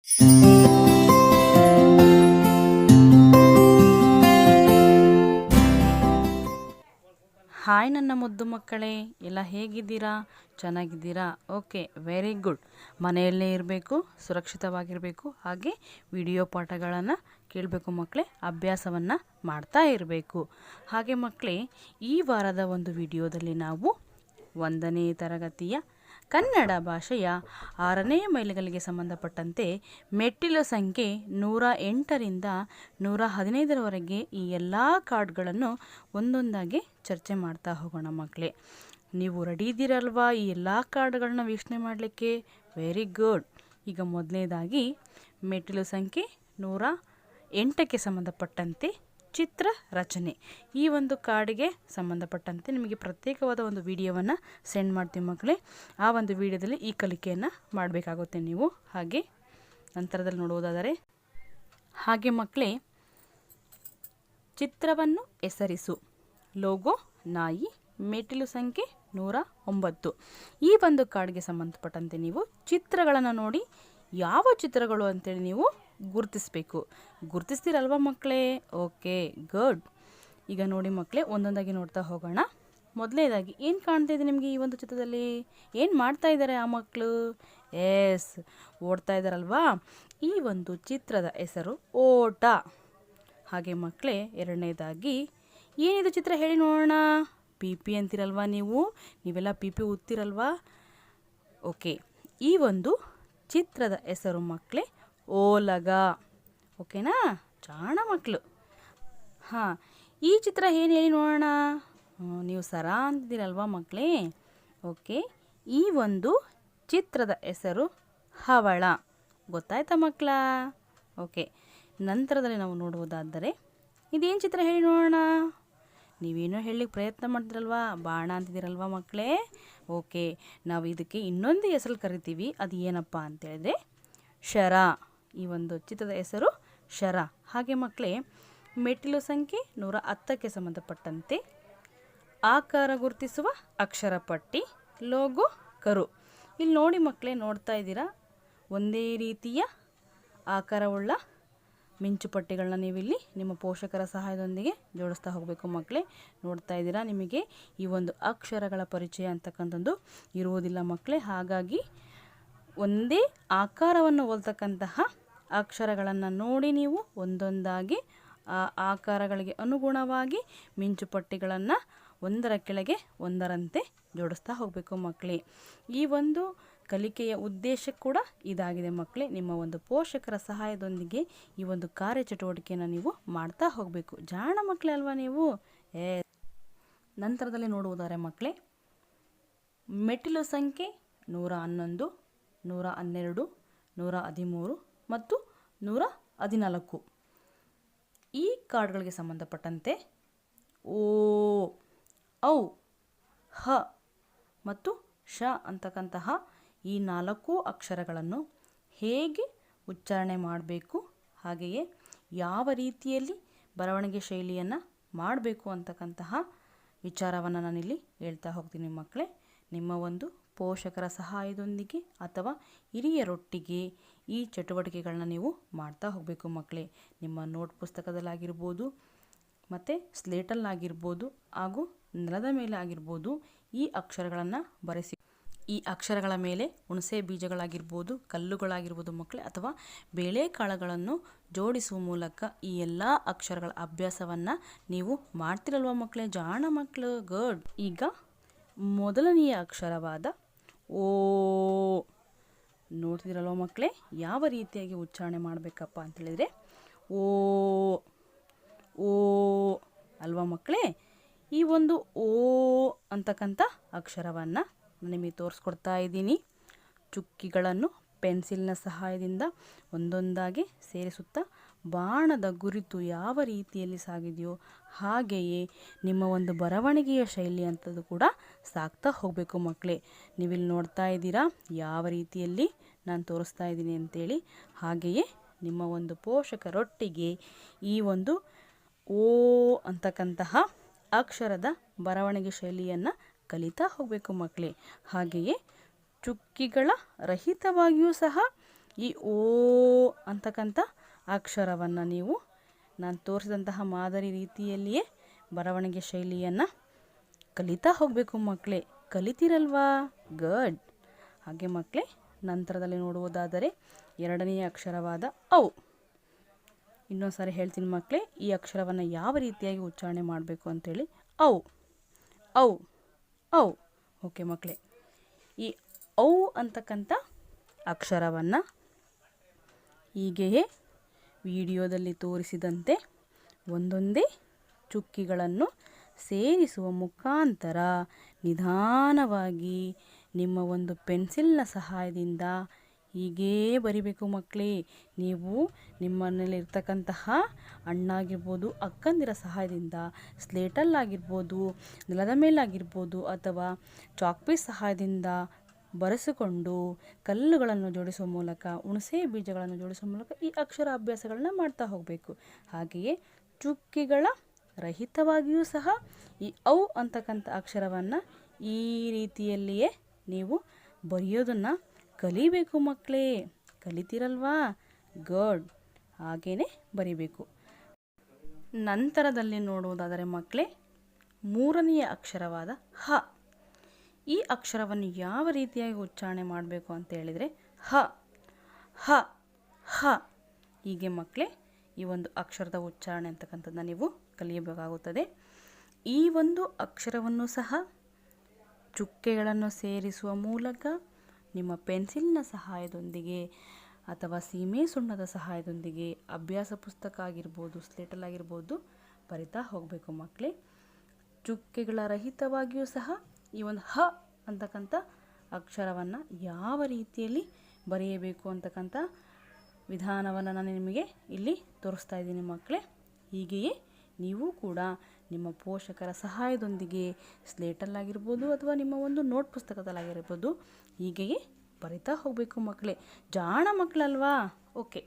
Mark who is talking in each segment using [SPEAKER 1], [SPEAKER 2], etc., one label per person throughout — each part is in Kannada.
[SPEAKER 1] ಹಾಯ್ ನನ್ನ ಮುದ್ದು ಮಕ್ಕಳೇ, ಎಲ್ಲ ಹೇಗಿದ್ದೀರಾ? ಚೆನ್ನಾಗಿದ್ದೀರಾ? Okay, very good. ಮನೆಯಲ್ಲೇ ಇರಬೇಕು, ಸುರಕ್ಷಿತವಾಗಿರಬೇಕು, ಹಾಗೆ ವಿಡಿಯೋ ಪಾಠಗಳನ್ನು ಕೇಳಬೇಕು ಮಕ್ಕಳೇ, ಅಭ್ಯಾಸವನ್ನು ಮಾಡ್ತಾ ಇರಬೇಕು. ಹಾಗೆ ಮಕ್ಕಳೇ, ಈ ವಾರದ ಒಂದು ವಿಡಿಯೋದಲ್ಲಿ ನಾವು 1ನೇ ತರಗತಿಯ ಕನ್ನಡ ಭಾಷೆಯ 6ನೇ ಮೈಲಿಗಲ್ಲಿಗೆ ಸಂಬಂಧಪಟ್ಟಂತೆ ಮೆಟ್ಟಿಲು ಸಂಖ್ಯೆ 108ರಿಂದ 115ರವರೆಗೆ ಈ ಎಲ್ಲ ಕಾರ್ಡ್ಗಳನ್ನು ಒಂದೊಂದಾಗಿ ಚರ್ಚೆ ಮಾಡ್ತಾ ಹೋಗೋಣ ಮಕ್ಕಳೇ. ನೀವು ರೆಡಿ ಇದ್ದೀರಲ್ವಾ ಈ ಎಲ್ಲ ಕಾರ್ಡ್ಗಳನ್ನ ವೀಕ್ಷಣೆ ಮಾಡಲಿಕ್ಕೆ? Very good. ಈಗ ಮೊದಲನೇದಾಗಿ ಮೆಟ್ಟಿಲು ಸಂಖ್ಯೆ 108ಕ್ಕೆ ಸಂಬಂಧಪಟ್ಟಂತೆ ಚಿತ್ರ ರಚನೆ, ಈ ಒಂದು ಕಾರ್ಡಿಗೆ ಸಂಬಂಧಪಟ್ಟಂತೆ ನಿಮಗೆ ಪ್ರತ್ಯೇಕವಾದ ಒಂದು ವಿಡಿಯೋವನ್ನು ಸೆಂಡ್ ಮಾಡ್ತೀವಿ ಮಕ್ಕಳೇ. ಆ ಒಂದು ವಿಡಿಯೋದಲ್ಲಿ ಈ ಕಲಿಕೆಯನ್ನು ಮಾಡಬೇಕಾಗುತ್ತೆ ನೀವು. ಹಾಗೆ ನಂತರದಲ್ಲಿ ನೋಡುವುದಾದರೆ, ಹಾಗೆ ಮಕ್ಕಳೇ, ಚಿತ್ರವನ್ನು ಹೆಸರಿಸು, ಲೋಗೋ ನಾಯಿ, ಮೆಟ್ಟಿಲು ಸಂಖ್ಯೆ 109. ಈ ಒಂದು ಕಾರ್ಡ್ಗೆ ಸಂಬಂಧಪಟ್ಟಂತೆ ನೀವು ಚಿತ್ರಗಳನ್ನು ನೋಡಿ ಯಾವ ಚಿತ್ರಗಳು ಅಂತೇಳಿ ನೀವು ಗುರುತಿಸಬೇಕು. ಗುರುತಿಸ್ತೀರಲ್ವ ಮಕ್ಕಳೇ? Okay, good. ಈಗ ನೋಡಿ ಮಕ್ಕಳೇ, ಒಂದೊಂದಾಗಿ ನೋಡ್ತಾ ಹೋಗೋಣ. ಮೊದಲನೇದಾಗಿ ಏನು ಕಾಣ್ತಾ ಇದೆ ನಿಮಗೆ ಈ ಒಂದು ಚಿತ್ರದಲ್ಲಿ? ಏನು ಮಾಡ್ತಾ ಇದ್ದಾರೆ ಆ ಮಕ್ಕಳು? ಎಸ್, ಓಡ್ತಾ ಇದ್ದಾರಲ್ವಾ? ಈ ಒಂದು ಚಿತ್ರದ ಹೆಸರು ಓಟ. ಹಾಗೆ ಮಕ್ಕಳೇ, ಎರಡನೇದಾಗಿ ಏನಿದು ಚಿತ್ರ ಹೇಳಿ ನೋಡೋಣ? ಪಿ ಅಂತಿರಲ್ವಾ ನೀವೆಲ್ಲ ಪಿ ಓದ್ತಿರಲ್ವಾ? ಓಕೆ, ಈ ಒಂದು ಚಿತ್ರದ ಹೆಸರು ಮಕ್ಕಳೇ ಓಲಗ. ಓಕೆನಾ? ಜಾಣ ಮಕ್ಕಳು. ಹಾಂ, ಈ ಚಿತ್ರ ಏನು ಹೇಳಿ ನೋಡೋಣ? ನೀವು ಸರ ಅಂತಿದ್ದೀರಲ್ವಾ ಮಕ್ಕಳೇ? ಓಕೆ, ಈ ಒಂದು ಚಿತ್ರದ ಹೆಸರು ಹವಳ. ಗೊತ್ತಾಯ್ತಾ ಮಕ್ಕಳ? ಓಕೆ, ನಂತರದಲ್ಲಿ ನಾವು ನೋಡುವುದಾದರೆ ಇದೇನು ಚಿತ್ರ ಹೇಳಿ ನೋಡೋಣ? ನೀವೇನೋ ಹೇಳಲಿಕ್ಕೆ ಪ್ರಯತ್ನ ಮಾಡ್ತಿರಲ್ವಾ? ಬಾಣ ಅಂತಿದ್ದೀರಲ್ವಾ ಮಕ್ಕಳೇ? ಓಕೆ, ನಾವು ಇದಕ್ಕೆ ಇನ್ನೊಂದು ಹೆಸರು ಕರಿತೀವಿ. ಅದು ಏನಪ್ಪ ಅಂತೇಳಿದ್ರೆ ಶರ. ಈ ಒಂದು ಚಿತ್ರದ ಹೆಸರು ಶರ. ಹಾಗೆ ಮಕ್ಕಳೇ, ಮೆಟ್ಟಿಲು ಸಂಖ್ಯೆ 110ಕ್ಕೆ ಸಂಬಂಧಪಟ್ಟಂತೆ ಆಕಾರ ಗುರುತಿಸುವ ಅಕ್ಷರ ಪಟ್ಟಿ, ಲೋಗೋ ಕರು. ಇಲ್ಲಿ ನೋಡಿ ಮಕ್ಕಳೇ, ನೋಡ್ತಾ ಇದ್ದೀರಾ? ಒಂದೇ ರೀತಿಯ ಆಕಾರವುಳ್ಳ ಮಿಂಚುಪಟ್ಟಿಗಳನ್ನ ನೀವಿಲ್ಲಿ ನಿಮ್ಮ ಪೋಷಕರ ಸಹಾಯದೊಂದಿಗೆ ಜೋಡಿಸ್ತಾ ಹೋಗಬೇಕು ಮಕ್ಕಳೇ. ನೋಡ್ತಾ ಇದ್ದೀರಾ? ನಿಮಗೆ ಈ ಒಂದು ಅಕ್ಷರಗಳ ಪರಿಚಯ ಅಂತಕ್ಕಂಥದ್ದು ಇರುವುದಿಲ್ಲ ಮಕ್ಕಳೇ. ಹಾಗಾಗಿ ಒಂದೇ ಆಕಾರವನ್ನು ಹೋಲ್ತಕ್ಕಂತಹ ಅಕ್ಷರಗಳನ್ನು ನೋಡಿ ನೀವು ಒಂದೊಂದಾಗಿ ಆ ಆಕಾರಗಳಿಗೆ ಅನುಗುಣವಾಗಿ ಮಿಂಚುಪಟ್ಟಿಗಳನ್ನು ಒಂದರ ಕೆಳಗೆ ಒಂದರಂತೆ ಜೋಡಿಸ್ತಾ ಹೋಗಬೇಕು ಮಕ್ಕಳೇ. ಈ ಒಂದು ಕಲಿಕೆಯ ಉದ್ದೇಶ ಕೂಡ ಇದಾಗಿದೆ ಮಕ್ಕಳೇ. ನಿಮ್ಮ ಒಂದು ಪೋಷಕರ ಸಹಾಯದೊಂದಿಗೆ ಈ ಒಂದು ಕಾರ್ಯಚಟುವಟಿಕೆಯನ್ನು ನೀವು ಮಾಡ್ತಾ ಹೋಗಬೇಕು. ಜಾಣ ಮಕ್ಕಳೇ ಅಲ್ವಾ ನೀವು? ನಂತರದಲ್ಲಿ ನೋಡುವುದಾರೆ ಮಕ್ಕಳೇ, ಮೆಟ್ಟಿಲು ಸಂಖ್ಯೆ 111, 112, 113 ಮತ್ತು 114 ಈ ಕಾರ್ಡ್ಗಳಿಗೆ ಸಂಬಂಧಪಟ್ಟಂತೆ ಓ, ಔ, ಹ ಮತ್ತು ಶ ಅಂತಕ್ಕಂತಹ ಈ 4 ಅಕ್ಷರಗಳನ್ನು ಹೇಗೆ ಉಚ್ಚಾರಣೆ ಮಾಡಬೇಕು, ಹಾಗೆಯೇ ಯಾವ ರೀತಿಯಲ್ಲಿ ಬರವಣಿಗೆ ಶೈಲಿಯನ್ನು ಮಾಡಬೇಕು ಅಂತಕ್ಕಂತಹ ವಿಚಾರವನ್ನು ನಾನಿಲ್ಲಿ ಹೇಳ್ತಾ ಹೋಗ್ತೀನಿ ಮಕ್ಕಳೇ. ನಿಮ್ಮ ಒಂದು ಪೋಷಕರ ಸಹಾಯದೊಂದಿಗೆ ಅಥವಾ ಹಿರಿಯರೊಟ್ಟಿಗೆ ಈ ಚಟುವಟಿಕೆಗಳನ್ನ ನೀವು ಮಾಡ್ತಾ ಹೋಗಬೇಕು ಮಕ್ಕಳೇ. ನಿಮ್ಮ ನೋಟ್ ಪುಸ್ತಕದಲ್ಲಾಗಿರ್ಬೋದು, ಮತ್ತು ಸ್ಲೇಟಲ್ಲಾಗಿರ್ಬೋದು, ಹಾಗೂ ನೆಲದ ಮೇಲೆ ಆಗಿರ್ಬೋದು ಈ ಅಕ್ಷರಗಳನ್ನು ಬರೆಸಿ. ಈ ಅಕ್ಷರಗಳ ಮೇಲೆ ಹುಣಸೆ ಬೀಜಗಳಾಗಿರ್ಬೋದು, ಕಲ್ಲುಗಳಾಗಿರ್ಬೋದು ಮಕ್ಕಳೇ, ಅಥವಾ ಬೇಳೆಕಾಳುಗಳನ್ನು ಜೋಡಿಸುವ ಮೂಲಕ ಈ ಎಲ್ಲ ಅಕ್ಷರಗಳ ಅಭ್ಯಾಸವನ್ನು ನೀವು ಮಾಡ್ತಿರಲ್ವ ಮಕ್ಕಳೇ? ಜಾಣ ಮಕ್ಕಳು, ಗುಡ್. ಈಗ ಮೊದಲನೆಯ ಅಕ್ಷರವಾದ ಓ ನೋಡ್ತಿರಲ್ವ ಮಕ್ಕಳೇ? ಯಾವ ರೀತಿಯಾಗಿ ಉಚ್ಚಾರಣೆ ಮಾಡಬೇಕಪ್ಪ ಅಂತೇಳಿದರೆ ಓ ಓ ಅಲ್ವಾ ಮಕ್ಕಳೇ? ಈ ಒಂದು ಓ ಅಂತಕ್ಕಂಥ ಅಕ್ಷರವನ್ನು ನಿಮಗೆ ತೋರಿಸ್ಕೊಡ್ತಾ ಇದ್ದೀನಿ. ಚುಕ್ಕಿಗಳನ್ನು ಪೆನ್ಸಿಲ್ನ ಸಹಾಯದಿಂದ ಒಂದೊಂದಾಗಿ ಸೇರಿಸುತ್ತಾ ಬಾಣದ ಗುರಿತು ಯಾವ ರೀತಿಯಲ್ಲಿ ಸಾಗಿದೆಯೋ ಹಾಗೆಯೇ ನಿಮ್ಮ ಒಂದು ಬರವಣಿಗೆಯ ಶೈಲಿ ಅಂಥದ್ದು ಕೂಡ ಸಾಗ್ತಾ ಹೋಗಬೇಕು ಮಕ್ಕಳೇ. ನೀವಿಲ್ಲಿ ನೋಡ್ತಾ ಇದ್ದೀರಾ ಯಾವ ರೀತಿಯಲ್ಲಿ ನಾನು ತೋರಿಸ್ತಾ ಇದ್ದೀನಿ ಅಂತೇಳಿ. ಹಾಗೆಯೇ ನಿಮ್ಮ ಒಂದು ಪೋಷಕರೊಟ್ಟಿಗೆ ಈ ಒಂದು ಓ ಅಂತಕ್ಕಂತಹ ಅಕ್ಷರದ ಬರವಣಿಗೆ ಶೈಲಿಯನ್ನು ಕಲಿತಾ ಹೋಗಬೇಕು ಮಕ್ಕಳೇ. ಹಾಗೆಯೇ ಚುಕ್ಕಿಗಳ ರಹಿತವಾಗಿಯೂ ಸಹ ಈ ಓ ಅಂತಕ್ಕಂಥ ಅಕ್ಷರವನ್ನು ನೀವು ನಾನು ತೋರಿಸಿದಂತಹ ಮಾದರಿ ರೀತಿಯಲ್ಲಿಯೇ ಬರವಣಿಗೆ ಶೈಲಿಯನ್ನು ಕಲಿತಾ ಹೋಗಬೇಕು ಮಕ್ಕಳೇ. ಕಲಿತೀರಲ್ವಾ? ಗುಡ್. ಹಾಗೆ ಮಕ್ಕಳೇ, ನಂತರದಲ್ಲಿ ನೋಡುವುದಾದರೆ ಎರಡನೆಯ ಅಕ್ಷರವಾದ ಔ. ಇನ್ನೊಂದು ಸಾರಿ ಹೇಳ್ತೀನಿ ಮಕ್ಕಳೇ, ಈ ಅಕ್ಷರವನ್ನು ಯಾವ ರೀತಿಯಾಗಿ ಉಚ್ಚಾರಣೆ ಮಾಡಬೇಕು ಅಂತೇಳಿ. ಔ ಔ ಔ. ಓಕೆ ಮಕ್ಕಳೇ, ಈ ಔ ಅಂತಕ್ಕಂಥ ಅಕ್ಷರವನ್ನು ಹೀಗೆಯೇ ವಿಡಿಯೋದಲ್ಲಿ ತೋರಿಸಿದಂತೆ ಒಂದೊಂದೇ ಚುಕ್ಕಿಗಳನ್ನು ಸೇರಿಸುವ ಮುಖಾಂತರ ನಿಧಾನವಾಗಿ ನಿಮ್ಮ ಒಂದು ಪೆನ್ಸಿಲ್ನ ಸಹಾಯದಿಂದ ಹೀಗೇ ಬರಿಬೇಕು ಮಕ್ಕಳೇ. ನೀವು ನಿಮ್ಮನೇಲಿರ್ತಕ್ಕಂತಹ ಅಣ್ಣಾಗಿರ್ಬೋದು, ಅಕ್ಕಂದಿರ ಸಹಾಯದಿಂದ ಸ್ಲೇಟಲ್ಲಾಗಿರ್ಬೋದು, ನೆಲದ ಮೇಲಾಗಿರ್ಬೋದು ಅಥವಾ ಚಾಕ್ ಪೀಸ್ ಸಹಾಯದಿಂದ ಬರೆಸಿಕೊಂಡು ಕಲ್ಲುಗಳನ್ನು ಜೋಡಿಸುವ ಮೂಲಕ, ಹುಣಸೆ ಬೀಜಗಳನ್ನು ಜೋಡಿಸುವ ಮೂಲಕ ಈ ಅಕ್ಷರ ಅಭ್ಯಾಸಗಳನ್ನ ಮಾಡ್ತಾ ಹೋಗಬೇಕು. ಹಾಗೆಯೇ ಚುಕ್ಕಿಗಳ ರಹಿತವಾಗಿಯೂ ಸಹ ಈ ಔ ಅಂತಕ್ಕಂಥ ಅಕ್ಷರವನ್ನು ಈ ರೀತಿಯಲ್ಲಿಯೇ ನೀವು ಬರೆಯೋದನ್ನು ಕಲಿಬೇಕು ಮಕ್ಕಳೇ. ಕಲಿತೀರಲ್ವಾ? ಗುಡ್. ಹಾಗೇ ಬರಿಬೇಕು. ನಂತರದಲ್ಲಿ ನೋಡುವುದಾದರೆ ಮಕ್ಕಳೇ, ಮೂರನೆಯ ಅಕ್ಷರವಾದ ಹ. ಈ ಅಕ್ಷರವನ್ನು ಯಾವ ರೀತಿಯಾಗಿ ಉಚ್ಚಾರಣೆ ಮಾಡಬೇಕು ಅಂತ ಹೇಳಿದರೆ ಹ ಹ ಹ. ಹೀಗೆ ಮಕ್ಕಳೇ ಈ ಒಂದು ಅಕ್ಷರದ ಉಚ್ಚಾರಣೆ ಅಂತಕ್ಕಂಥದ್ದನ್ನ ನೀವು ಕಲಿಯಬೇಕಾಗುತ್ತದೆ. ಈ ಒಂದು ಅಕ್ಷರವನ್ನು ಸಹ ಚುಕ್ಕೆಗಳನ್ನು ಸೇರಿಸುವ ಮೂಲಕ ನಿಮ್ಮ ಪೆನ್ಸಿಲ್ನ ಸಹಾಯದೊಂದಿಗೆ ಅಥವಾ ಸೀಮೆ ಸುಣ್ಣದ ಸಹಾಯದೊಂದಿಗೆ ಅಭ್ಯಾಸ ಪುಸ್ತಕ ಆಗಿರ್ಬೋದು, ಸ್ಲೇಟಲ್ ಆಗಿರ್ಬೋದು ಬರಿತಾ ಹೋಗಬೇಕು ಮಕ್ಕಳೇ. ಚುಕ್ಕೆಗಳ ರಹಿತವಾಗಿಯೂ ಸಹ ಈ ಒಂದು ಹ ಅಂತಕ್ಕಂಥ ಅಕ್ಷರವನ್ನು ಯಾವ ರೀತಿಯಲ್ಲಿ ಬರೆಯಬೇಕು ಅಂತಕ್ಕಂಥ ವಿಧಾನವನ್ನು ನಾನು ನಿಮಗೆ ಇಲ್ಲಿ ತೋರಿಸ್ತಾ ಇದ್ದೀನಿ ಮಕ್ಕಳೇ. ಹೀಗೆಯೇ ನೀವು ಕೂಡ ನಿಮ್ಮ ಪೋಷಕರ ಸಹಾಯದೊಂದಿಗೆ ಸ್ಲೇಟಲ್ಲಾಗಿರ್ಬೋದು ಅಥವಾ ನಿಮ್ಮ ಒಂದು ನೋಟ್ ಪುಸ್ತಕದಲ್ಲಾಗಿರ್ಬೋದು ಹೀಗೆಯೇ ಬರಿತಾ ಹೋಗಬೇಕು ಮಕ್ಕಳೇ. ಜಾಣ ಮಕ್ಕಳಲ್ವಾ? ಓಕೆ.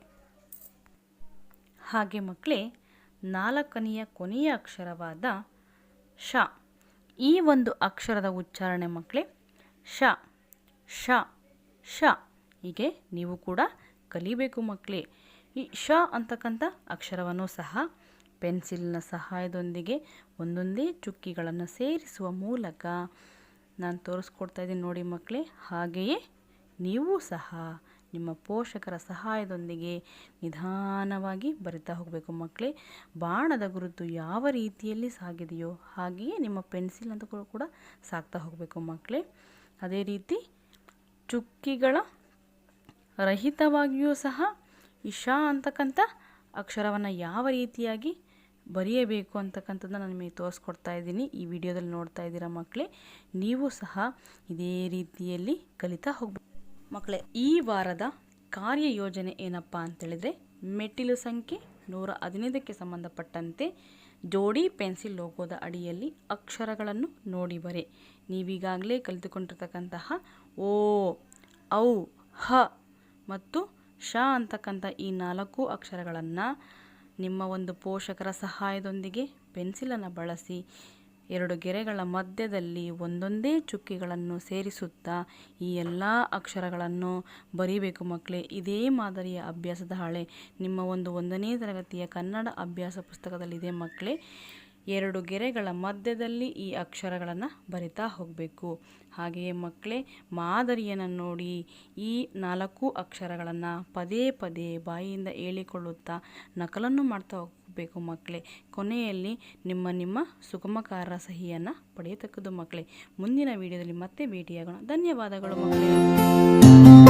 [SPEAKER 1] ಹಾಗೆ ಮಕ್ಕಳೇ, ನಾಲ್ಕನೆಯ ಕೊನೆಯ ಅಕ್ಷರವಾದ ಶ. ಈ ಒಂದು ಅಕ್ಷರದ ಉಚ್ಚಾರಣೆ ಮಕ್ಕಳೇ ಶ ಶ ಶ. ಹೀಗೆ ನೀವು ಕೂಡ ಕಲಿಬೇಕು ಮಕ್ಕಳೇ. ಈ ಶ ಅಂತಕ್ಕಂಥ ಅಕ್ಷರವನ್ನು ಸಹ ಪೆನ್ಸಿಲ್ನ ಸಹಾಯದೊಂದಿಗೆ ಒಂದೊಂದೇ ಚುಕ್ಕಿಗಳನ್ನು ಸೇರಿಸುವ ಮೂಲಕ ನಾನು ತೋರಿಸ್ಕೊಡ್ತಾ ಇದ್ದೀನಿ ನೋಡಿ ಮಕ್ಕಳೇ. ಹಾಗೆಯೇ ನೀವು ಸಹ ನಿಮ್ಮ ಪೋಷಕರ ಸಹಾಯದೊಂದಿಗೆ ನಿಧಾನವಾಗಿ ಬರಿತಾ ಹೋಗಬೇಕು ಮಕ್ಕಳೇ. ಬಾಣದ ಗುರುತು ಯಾವ ರೀತಿಯಲ್ಲಿ ಸಾಗಿದೆಯೋ ಹಾಗೆಯೇ ನಿಮ್ಮ ಪೆನ್ಸಿಲ್ ಅಂತ ಕೂಡ ಸಾಗ್ತಾ ಹೋಗಬೇಕು ಮಕ್ಕಳೇ. ಅದೇ ರೀತಿ ಚುಕ್ಕಿಗಳ ರಹಿತವಾಗಿಯೂ ಸಹ ಈ ಶ ಅಂತಕ್ಕಂಥ ಅಕ್ಷರವನ್ನು ಯಾವ ರೀತಿಯಾಗಿ ಬರೆಯಬೇಕು ಅಂತಕ್ಕಂಥದ್ದನ್ನ ನಾನು ನಿಮಗೆ ತೋರಿಸ್ಕೊಡ್ತಾ ಇದ್ದೀನಿ. ಈ ವಿಡಿಯೋದಲ್ಲಿ ನೋಡ್ತಾ ಇದ್ದೀರಾ ಮಕ್ಕಳೇ. ನೀವು ಸಹ ಇದೇ ರೀತಿಯಲ್ಲಿ ಕಲಿತಾ ಹೋಗ್ಬೇಕು ಮಕ್ಕಳೇ. ಈ ವಾರದ ಕಾರ್ಯಯೋಜನೆ ಏನಪ್ಪ ಅಂತೇಳಿದರೆ, ಮೆಟ್ಟಿಲು ಸಂಖ್ಯೆ 115ಕ್ಕೆ ಸಂಬಂಧಪಟ್ಟಂತೆ ಜೋಡಿ ಪೆನ್ಸಿಲ್ ಲೋಗೋದ ಅಡಿಯಲ್ಲಿ ಅಕ್ಷರಗಳನ್ನು ನೋಡಿ ಬರೆ. ನೀವೀಗಾಗಲೇ ಕಲಿತುಕೊಂಡಿರ್ತಕ್ಕಂತಹ ಓ, ಔ, ಹ ಮತ್ತು ಶ ಅಂತಕ್ಕಂಥ ಈ 4 ಅಕ್ಷರಗಳನ್ನು ನಿಮ್ಮ ಒಂದು ಪೋಷಕರ ಸಹಾಯದೊಂದಿಗೆ ಪೆನ್ಸಿಲನ್ನು ಬಳಸಿ 2 ಗೆರೆಗಳ ಮಧ್ಯದಲ್ಲಿ ಒಂದೊಂದೇ ಚುಕ್ಕಿಗಳನ್ನು ಸೇರಿಸುತ್ತಾ ಈ ಎಲ್ಲ ಅಕ್ಷರಗಳನ್ನು ಬರೀಬೇಕು ಮಕ್ಕಳೇ. ಇದೇ ಮಾದರಿಯ ಅಭ್ಯಾಸದ ಹಾಳೆ ನಿಮ್ಮ ಒಂದು 1ನೇ ತರಗತಿಯ ಕನ್ನಡ ಅಭ್ಯಾಸ ಪುಸ್ತಕದಲ್ಲಿದೆ ಮಕ್ಕಳೇ. 2 ಗೆರೆಗಳ ಮಧ್ಯದಲ್ಲಿ ಈ ಅಕ್ಷರಗಳನ್ನು ಬರಿತಾ ಹೋಗಬೇಕು. ಹಾಗೆಯೇ ಮಕ್ಕಳೇ, ಮಾದರಿಯನ್ನು ನೋಡಿ ಈ 4 ಅಕ್ಷರಗಳನ್ನು ಪದೇ ಪದೇ ಬಾಯಿಯಿಂದ ಹೇಳಿಕೊಳ್ಳುತ್ತಾ ನಕಲನ್ನು ಮಾಡ್ತಾ ಹೋಗಬೇಕು ಮಕ್ಕಳೇ. ಕೊನೆಯಲ್ಲಿ ನಿಮ್ಮ ಸುಗಮಕಾರರ ಸಹಿಯನ್ನು ಪಡೆಯತಕ್ಕದ್ದು ಮಕ್ಕಳೇ. ಮುಂದಿನ ವಿಡಿಯೋದಲ್ಲಿ ಮತ್ತೆ ಭೇಟಿಯಾಗೋಣ. ಧನ್ಯವಾದಗಳು ಮಕ್ಕಳೇ.